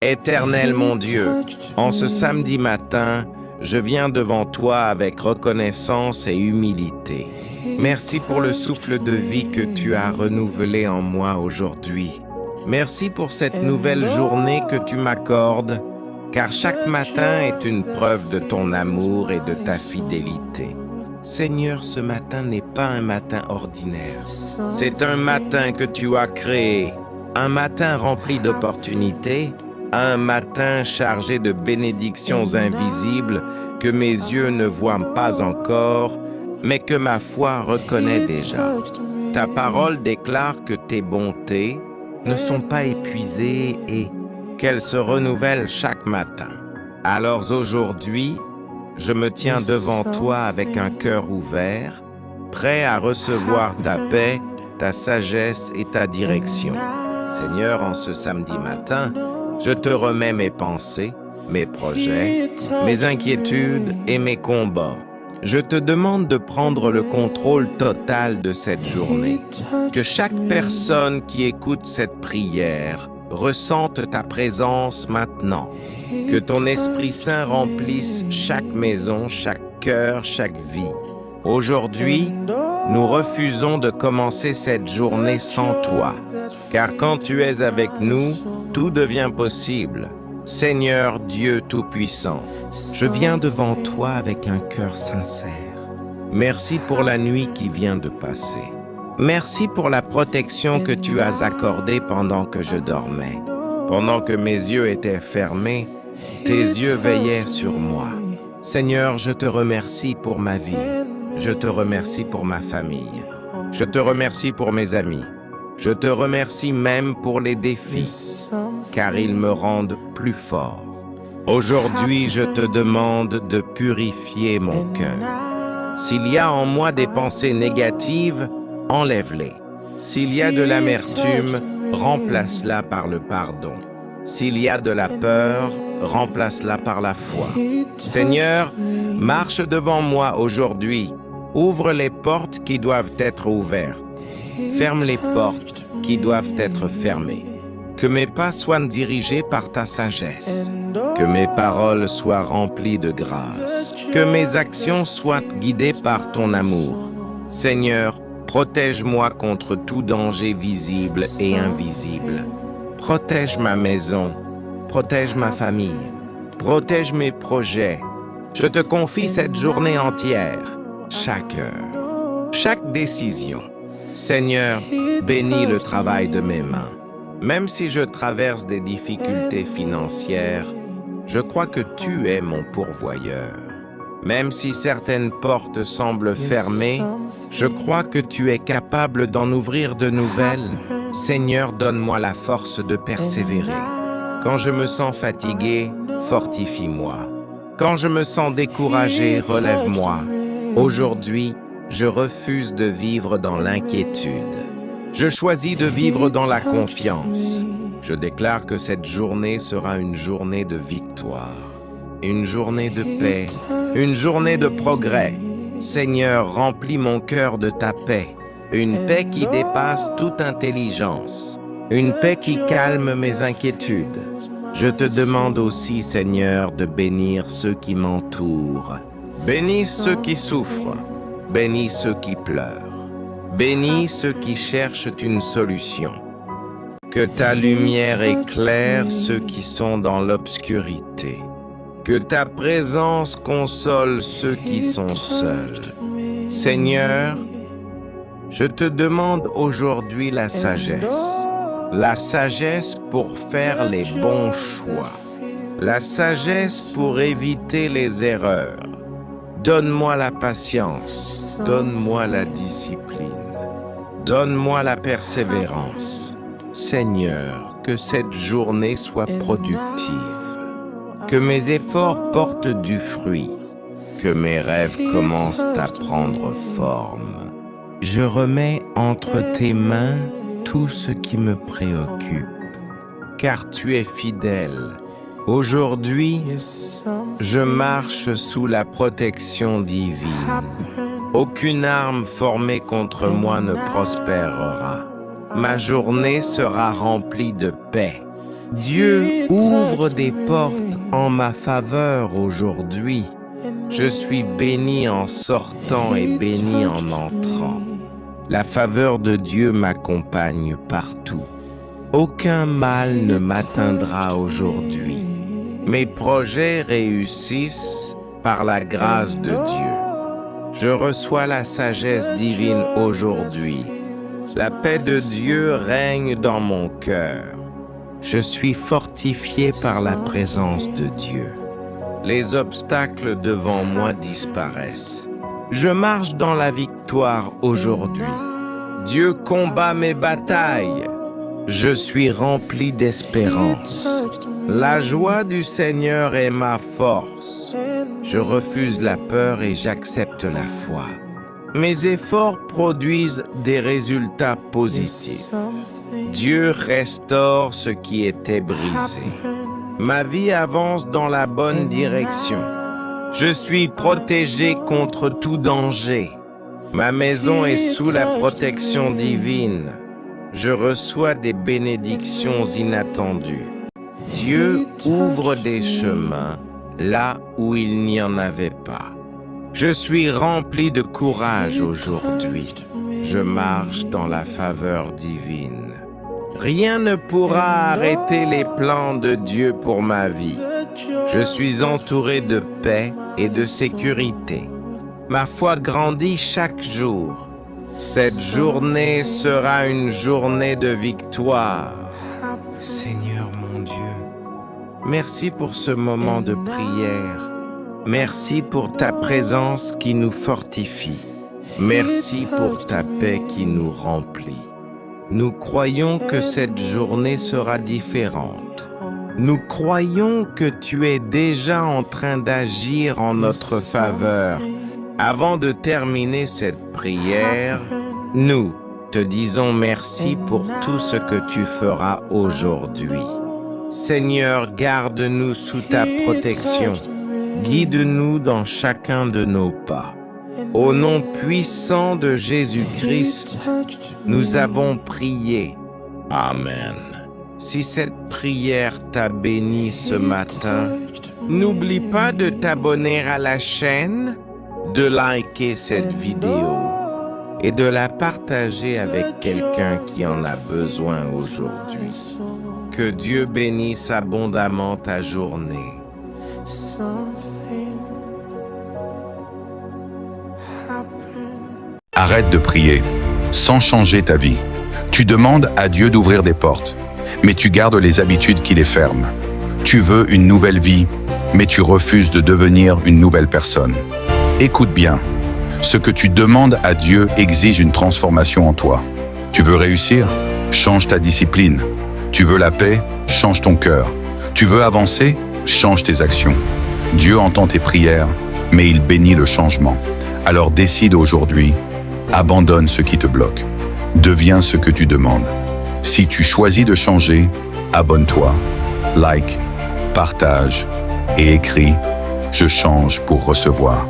Éternel mon Dieu, en ce samedi matin, je viens devant toi avec reconnaissance et humilité. Merci pour le souffle de vie que tu as renouvelé en moi aujourd'hui. Merci pour cette nouvelle journée que tu m'accordes, car chaque matin est une preuve de ton amour et de ta fidélité. Seigneur, ce matin n'est pas un matin ordinaire. C'est un matin que tu as créé, un matin rempli d'opportunités, un matin chargé de bénédictions invisibles que mes yeux ne voient pas encore, mais que ma foi reconnaît déjà. Ta parole déclare que tes bontés ne sont pas épuisées et qu'elles se renouvellent chaque matin. Alors aujourd'hui, je me tiens devant toi avec un cœur ouvert, prêt à recevoir ta paix, ta sagesse et ta direction. Seigneur, en ce samedi matin, je te remets mes pensées, mes projets, mes inquiétudes et mes combats. Je te demande de prendre le contrôle total de cette journée. Que chaque personne qui écoute cette prière ressente ta présence maintenant. Que ton Esprit Saint remplisse chaque maison, chaque cœur, chaque vie. Aujourd'hui, nous refusons de commencer cette journée sans toi, car quand tu es avec nous, tout devient possible. Seigneur Dieu Tout-Puissant, je viens devant toi avec un cœur sincère. Merci pour la nuit qui vient de passer. Merci pour la protection que tu as accordée pendant que je dormais. Pendant que mes yeux étaient fermés, tes yeux veillaient sur moi. Seigneur, je te remercie pour ma vie. Je te remercie pour ma famille. Je te remercie pour mes amis. Je te remercie même pour les défis, car ils me rendent plus fort. Aujourd'hui, je te demande de purifier mon cœur. S'il y a en moi des pensées négatives, enlève-les. S'il y a de l'amertume, remplace-la par le pardon. S'il y a de la peur, remplace-la par la foi. Seigneur, marche devant moi aujourd'hui. Ouvre les portes qui doivent être ouvertes. Ferme les portes qui doivent être fermées. Que mes pas soient dirigés par ta sagesse. Que mes paroles soient remplies de grâce. Que mes actions soient guidées par ton amour. Seigneur, protège-moi contre tout danger visible et invisible. Protège ma maison. Protège ma famille. Protège mes projets. Je te confie cette journée entière. Chaque heure, chaque décision. Seigneur, bénis le travail de mes mains. Même si je traverse des difficultés financières, je crois que tu es mon pourvoyeur. Même si certaines portes semblent fermées, je crois que tu es capable d'en ouvrir de nouvelles. Seigneur, donne-moi la force de persévérer. Quand je me sens fatigué, fortifie-moi. Quand je me sens découragé, relève-moi. Aujourd'hui, je refuse de vivre dans l'inquiétude. Je choisis de vivre dans la confiance. Je déclare que cette journée sera une journée de victoire, une journée de paix, une journée de progrès. Seigneur, remplis mon cœur de ta paix, une paix qui dépasse toute intelligence, une paix qui calme mes inquiétudes. Je te demande aussi, Seigneur, de bénir ceux qui m'entourent. Bénis ceux qui souffrent, bénis ceux qui pleurent, bénis ceux qui cherchent une solution. Que ta lumière éclaire ceux qui sont dans l'obscurité. Que ta présence console ceux qui sont seuls. Seigneur, je te demande aujourd'hui la sagesse pour faire les bons choix, la sagesse pour éviter les erreurs. Donne-moi la patience, donne-moi la discipline, donne-moi la persévérance. Seigneur, que cette journée soit productive, que mes efforts portent du fruit, que mes rêves commencent à prendre forme. Je remets entre tes mains tout ce qui me préoccupe, car tu es fidèle. Aujourd'hui, je marche sous la protection divine. Aucune arme formée contre moi ne prospérera. Ma journée sera remplie de paix. Dieu ouvre des portes en ma faveur aujourd'hui. Je suis béni en sortant et béni en entrant. La faveur de Dieu m'accompagne partout. Aucun mal ne m'atteindra aujourd'hui. Mes projets réussissent par la grâce de Dieu. Je reçois la sagesse divine aujourd'hui. La paix de Dieu règne dans mon cœur. Je suis fortifié par la présence de Dieu. Les obstacles devant moi disparaissent. Je marche dans la victoire aujourd'hui. Dieu combat mes batailles. Je suis rempli d'espérance. La joie du Seigneur est ma force. Je refuse la peur et j'accepte la foi. Mes efforts produisent des résultats positifs. Dieu restaure ce qui était brisé. Ma vie avance dans la bonne direction. Je suis protégé contre tout danger. Ma maison est sous la protection divine. Je reçois des bénédictions inattendues. Dieu ouvre des chemins là où il n'y en avait pas. Je suis rempli de courage aujourd'hui. Je marche dans la faveur divine. Rien ne pourra arrêter les plans de Dieu pour ma vie. Je suis entouré de paix et de sécurité. Ma foi grandit chaque jour. Cette journée sera une journée de victoire. Seigneur mon Dieu, merci pour ce moment de prière. Merci pour ta présence qui nous fortifie. Merci pour ta paix qui nous remplit. Nous croyons que cette journée sera différente. Nous croyons que tu es déjà en train d'agir en notre faveur. Avant de terminer cette prière, nous te disons merci pour tout ce que tu feras aujourd'hui. Seigneur, garde-nous sous ta protection. Guide-nous dans chacun de nos pas. Au nom puissant de Jésus-Christ, nous avons prié. Amen. Si cette prière t'a béni ce matin, n'oublie pas de t'abonner à la chaîne, de liker cette vidéo et de la partager avec quelqu'un qui en a besoin aujourd'hui. Que Dieu bénisse abondamment ta journée. Arrête de prier, sans changer ta vie. Tu demandes à Dieu d'ouvrir des portes, mais tu gardes les habitudes qui les ferment. Tu veux une nouvelle vie, mais tu refuses de devenir une nouvelle personne. Écoute bien, ce que tu demandes à Dieu exige une transformation en toi. Tu veux réussir? Change ta discipline. Tu veux la paix? Change ton cœur. Tu veux avancer? Change tes actions. Dieu entend tes prières, mais il bénit le changement. Alors décide aujourd'hui, abandonne ce qui te bloque. Deviens ce que tu demandes. Si tu choisis de changer, abonne-toi, like, partage et écris « Je change pour recevoir ».